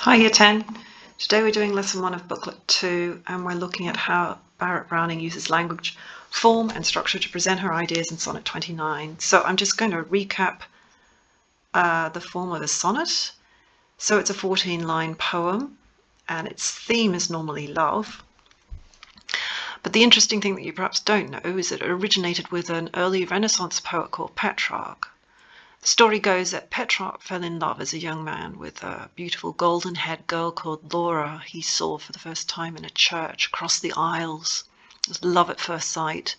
Hi Year 10. Today we're doing lesson 1 of booklet 2 and we're looking at how Barrett Browning uses language, form and structure to present her ideas in Sonnet 29. So I'm just going to recap the form of a sonnet. So it's a 14-line poem and its theme is normally love. But the interesting thing that you perhaps don't know is that it originated with an early Renaissance poet called Petrarch. The story goes that Petrarch fell in love as a young man with a beautiful golden-haired girl called Laura he saw for the first time in a church across the aisles. It was love at first sight.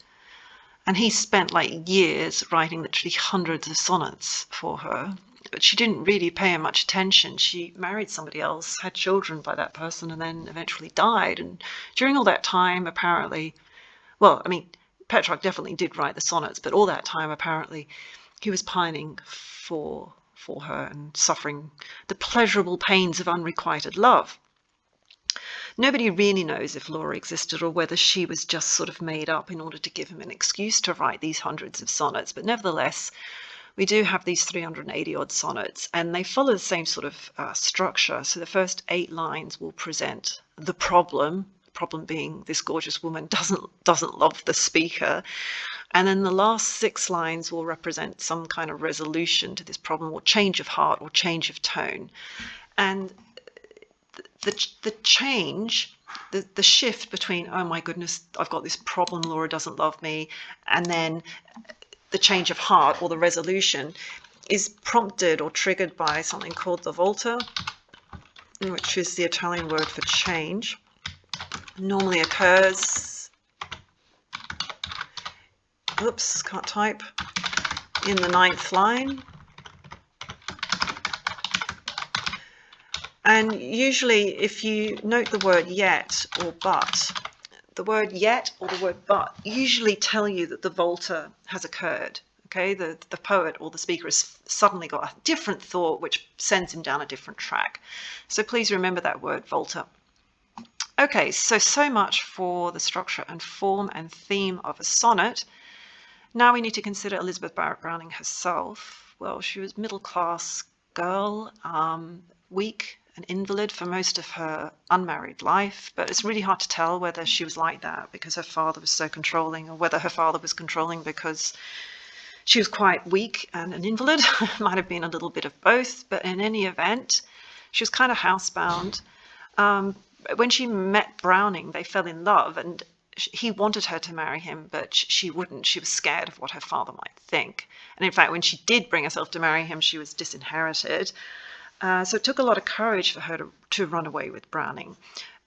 And he spent like years writing literally hundreds of sonnets for her. But she didn't really pay him much attention. She married somebody else, had children by that person, and then eventually died. And during all that time, apparently, Petrarch definitely did write the sonnets, but all that time, apparently, he was pining for her and suffering the pleasurable pains of unrequited love. Nobody really knows if Laura existed or whether she was just sort of made up in order to give him an excuse to write these hundreds of sonnets, but nevertheless, we do have these 380 odd sonnets and they follow the same sort of structure. So the first 8 lines will present the problem being this gorgeous woman doesn't love the speaker. And then the last 6 lines will represent some kind of resolution to this problem, or change of heart, or change of tone. And the change, the shift between, oh my goodness, I've got this problem, Laura doesn't love me, and then the change of heart, or the resolution, is prompted or triggered by something called the volta, which is the Italian word for change. Normally occurs, oops, can't type, in the 9th line. And usually if you note the word yet or but, the word yet or the word but usually tell you that the volta has occurred. Okay, the poet or the speaker has suddenly got a different thought which sends him down a different track. So please remember that word volta. Okay, so much for the structure and form and theme of a sonnet. Now we need to consider Elizabeth Barrett Browning herself. Well, she was a middle-class girl, weak, an invalid for most of her unmarried life, but it's really hard to tell whether she was like that because her father was so controlling, or whether her father was controlling because she was quite weak and an invalid. Might have been a little bit of both, but in any event, she was kind of housebound. When she met Browning, they fell in love, and he wanted her to marry him, but she wouldn't. She was scared of what her father might think. And in fact, when she did bring herself to marry him, she was disinherited. So it took a lot of courage for her to run away with Browning.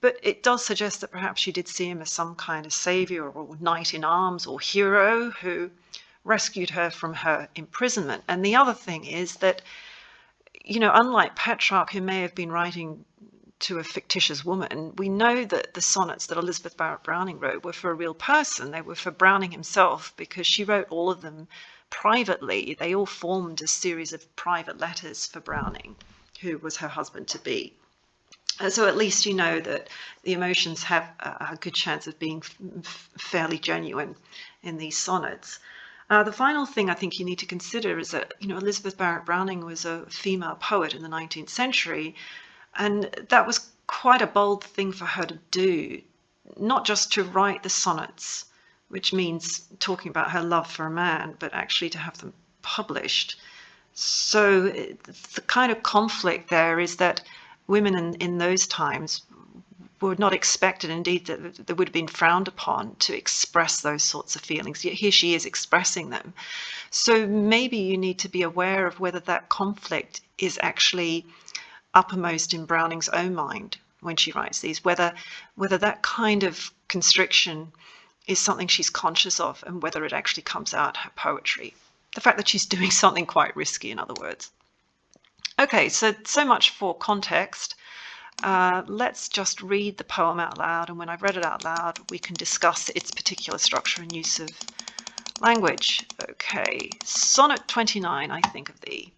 But it does suggest that perhaps she did see him as some kind of savior or knight in arms or hero who rescued her from her imprisonment. And the other thing is that, you know, unlike Petrarch, who may have been writing to a fictitious woman, we know that the sonnets that Elizabeth Barrett Browning wrote were for a real person. They were for Browning himself, because she wrote all of them privately. They all formed a series of private letters for Browning, who was her husband-to-be. So at least you know that the emotions have a good chance of being fairly genuine in these sonnets. The final thing I think you need to consider is that, you know, Elizabeth Barrett Browning was a female poet in the 19th century, and that was quite a bold thing for her to do, not just to write the sonnets, which means talking about her love for a man, but actually to have them published. So the kind of conflict there is that women in those times were not expected, indeed that they would have been frowned upon, to express those sorts of feelings. Yet here she is expressing them. So maybe you need to be aware of whether that conflict is actually uppermost in Browning's own mind when she writes these, whether that kind of constriction is something she's conscious of, and whether it actually comes out her poetry. The fact that she's doing something quite risky, in other words. Okay, so much for context. Let's just read the poem out loud, and when I've read it out loud, we can discuss its particular structure and use of language. Okay, Sonnet 29, I think of thee.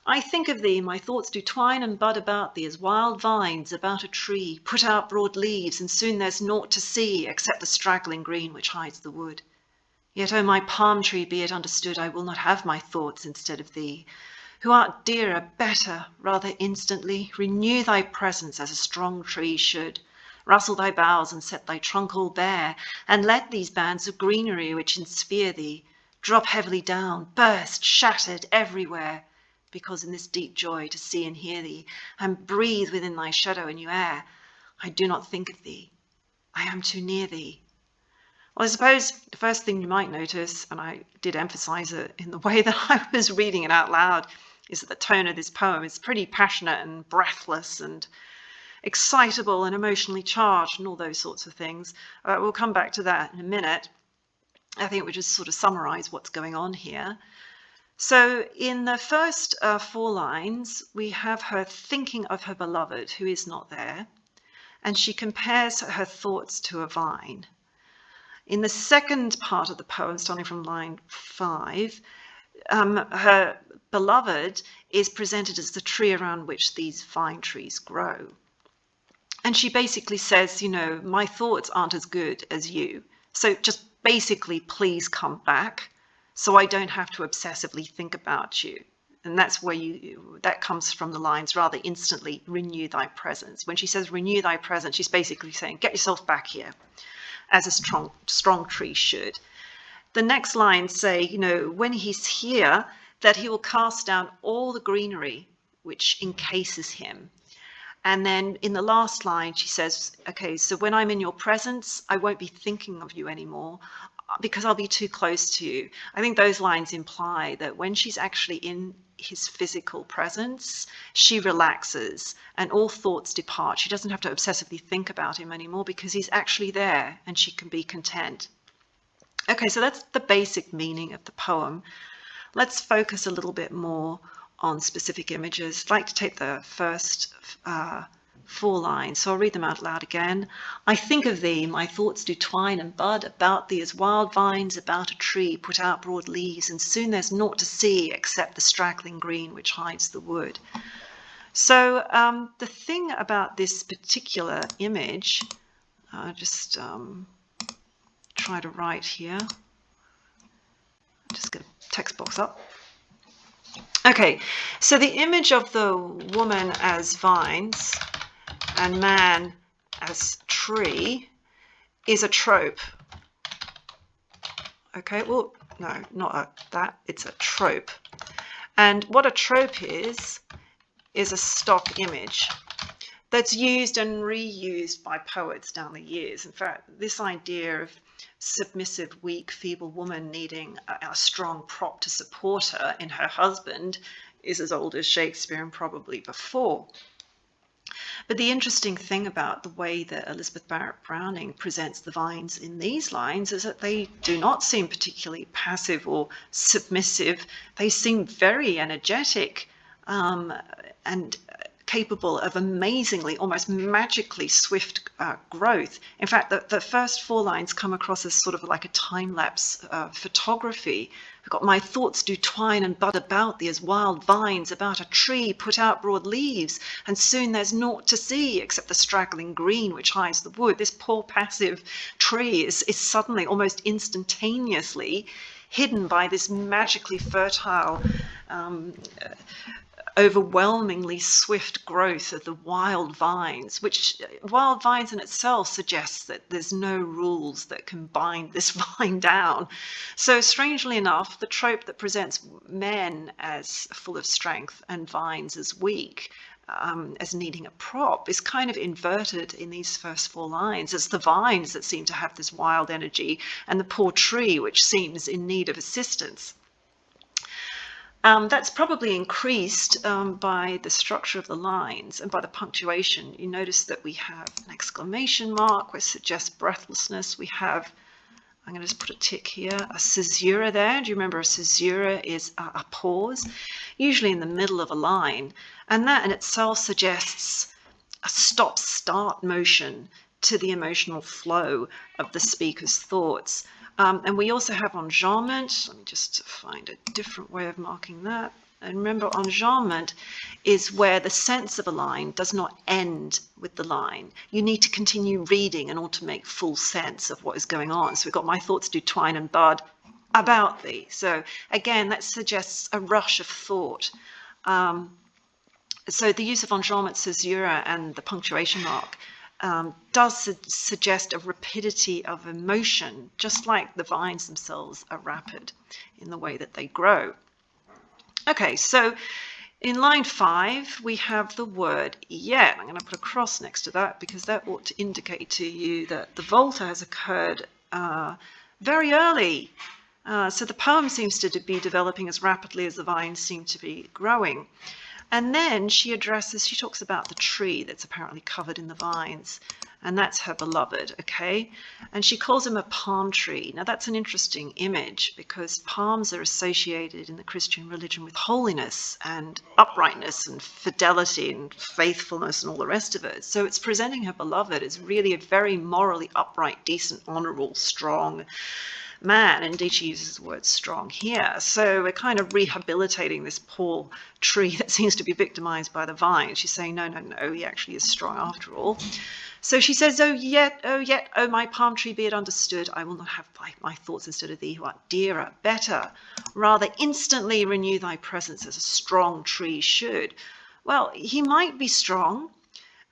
I think of thee, my thoughts do twine and bud about thee as wild vines about a tree, put out broad leaves, and soon there's naught to see except the straggling green which hides the wood. Yet, O my palm tree, be it understood, I will not have my thoughts instead of thee. who art dearer, better, rather instantly, renew thy presence as a strong tree should. Rustle thy boughs and set thy trunk all bare, and let these bands of greenery which ensphere thee drop heavily down, burst, shattered everywhere, because in this deep joy to see and hear thee, and breathe within thy shadow a new air, I do not think of thee, I am too near thee. Well, I suppose the first thing you might notice, and I did emphasize it in the way that I was reading it out loud, is that the tone of this poem is pretty passionate and breathless and excitable and emotionally charged and all those sorts of things. We'll come back to that in a minute. I think we'll just sort of summarize what's going on here. So in the first 4 lines, we have her thinking of her beloved who is not there, and she compares her thoughts to a vine. In the second part of the poem, starting from line 5, her beloved is presented as the tree around which these vine trees grow. And she basically says, you know, my thoughts aren't as good as you. So just basically, please come back so I don't have to obsessively think about you. And that's where that comes from the lines rather instantly, renew thy presence. When she says renew thy presence, she's basically saying, get yourself back here, as a strong tree should. The next lines say, you know, when he's here, that he will cast down all the greenery which encases him. And then in the last line, she says, okay, so when I'm in your presence, I won't be thinking of you anymore because I'll be too close to you. I think those lines imply that when she's actually in his physical presence, she relaxes and all thoughts depart. She doesn't have to obsessively think about him anymore because he's actually there and she can be content. Okay, so that's the basic meaning of the poem. Let's focus a little bit more on specific images. I'd like to take the first 4 lines, so I'll read them out loud again. I think of thee, my thoughts do twine and bud about thee as wild vines about a tree put out broad leaves, and soon there's naught to see except the straggling green which hides the wood. So the thing about this particular image, I'll just try to write here. Just get a text box up. Okay, so the image of the woman as vines and man as tree is a trope. Okay, well, no, not that, it's a trope. And what a trope is a stock image that's used and reused by poets down the years. In fact, this idea of submissive, weak, feeble woman needing a strong prop to support her in her husband is as old as Shakespeare and probably before. But the interesting thing about the way that Elizabeth Barrett Browning presents the vines in these lines is that they do not seem particularly passive or submissive. They seem very energetic and capable of amazingly, almost magically swift growth. In fact, the first 4 lines come across as sort of like a time-lapse photography. We've got my thoughts do twine and bud about thee as wild vines about a tree put out broad leaves, and soon there's naught to see except the straggling green which hides the wood. This poor passive tree is suddenly, almost instantaneously, hidden by this magically fertile overwhelmingly swift growth of the wild vines, which wild vines in itself suggests that there's no rules that can bind this vine down. So strangely enough, the trope that presents men as full of strength and vines as weak, as needing a prop, is kind of inverted in these first 4 lines. It's the vines that seem to have this wild energy and the poor tree which seems in need of assistance. That's probably increased by the structure of the lines and by the punctuation. You notice that we have an exclamation mark which suggests breathlessness. We have, I'm going to just put a tick here, a caesura there. Do you remember a caesura is a pause, usually in the middle of a line, and that in itself suggests a stop-start motion to the emotional flow of the speaker's thoughts. And we also have enjambment. Let me just find a different way of marking that. And remember, enjambment is where the sense of a line does not end with the line. You need to continue reading in order to make full sense of what is going on. So we've got my thoughts do twine and bud about thee. So again, that suggests a rush of thought. So the use of enjambment, caesura, and the punctuation mark does suggest a rapidity of emotion, just like the vines themselves are rapid in the way that they grow. Okay, so in line 5, we have the word yet. I'm going to put a cross next to that because that ought to indicate to you that the volta has occurred very early. So the poem seems to be developing as rapidly as the vines seem to be growing. And then she talks about the tree that's apparently covered in the vines, and that's her beloved, okay? And she calls him a palm tree. Now that's an interesting image because palms are associated in the Christian religion with holiness and uprightness and fidelity and faithfulness and all the rest of it. So it's presenting her beloved as really a very morally upright, decent, honorable, strong man. Indeed, she uses the word strong here. So we're kind of rehabilitating this poor tree that seems to be victimized by the vine. She's saying, no, he actually is strong after all. So she says, oh, my palm tree, be it understood, I will not have my thoughts instead of thee, who art dearer, better. Rather instantly renew thy presence as a strong tree should. Well, he might be strong,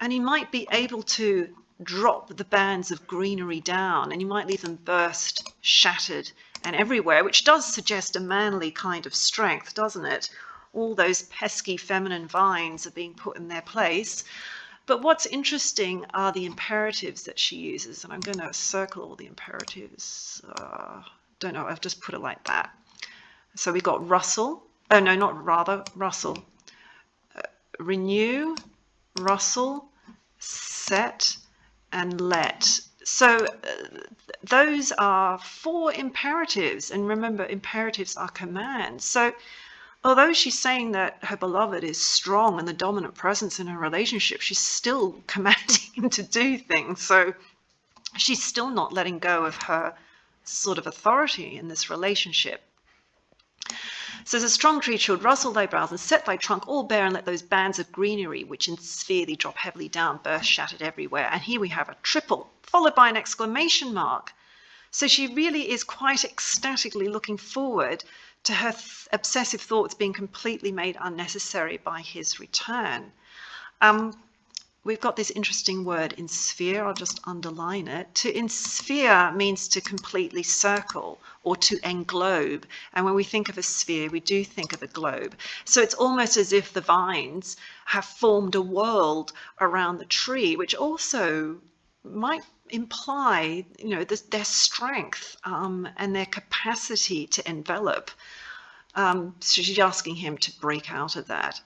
and he might be able to drop the bands of greenery down, and you might leave them burst, shattered, and everywhere, which does suggest a manly kind of strength, doesn't it? All those pesky feminine vines are being put in their place. But what's interesting are the imperatives that she uses, and I'm going to circle all the imperatives. Don't know, I've just put it like that. So we got rustle. Oh, no, not rather, rustle. Renew, rustle, set, and let. So those are 4 imperatives, and remember, imperatives are commands. So although she's saying that her beloved is strong and the dominant presence in her relationship, she's still commanding him to do things. So she's still not letting go of her sort of authority in this relationship. So as a strong tree should rustle thy boughs and set thy trunk all bare, and let those bands of greenery which in sphere thee drop heavily down burst shattered everywhere. And here we have a triple followed by an exclamation mark. So she really is quite ecstatically looking forward to her obsessive thoughts being completely made unnecessary by his return. We've got this interesting word in sphere. I'll just underline it. To ensphere means to completely circle or to englobe. And when we think of a sphere, we do think of a globe. So it's almost as if the vines have formed a world around the tree, which also might imply, their strength and their capacity to envelop. So she's asking him to break out of that.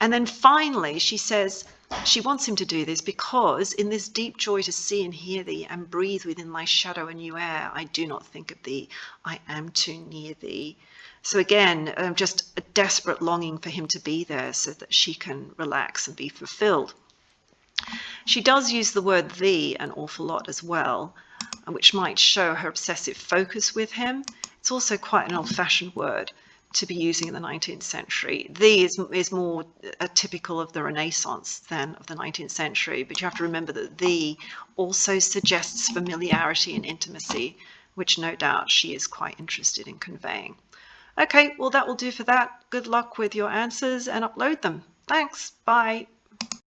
And then finally, she says she wants him to do this because in this deep joy to see and hear thee and breathe within thy shadow a new air, I do not think of thee, I am too near thee. So again, just a desperate longing for him to be there so that she can relax and be fulfilled. She does use the word thee an awful lot as well, which might show her obsessive focus with him. It's also quite an old-fashioned word to be using in the 19th century. Thee is more typical of the Renaissance than of the 19th century, but you have to remember that thee also suggests familiarity and intimacy, which no doubt she is quite interested in conveying. Okay, well that will do for that. Good luck with your answers and upload them. Thanks, bye.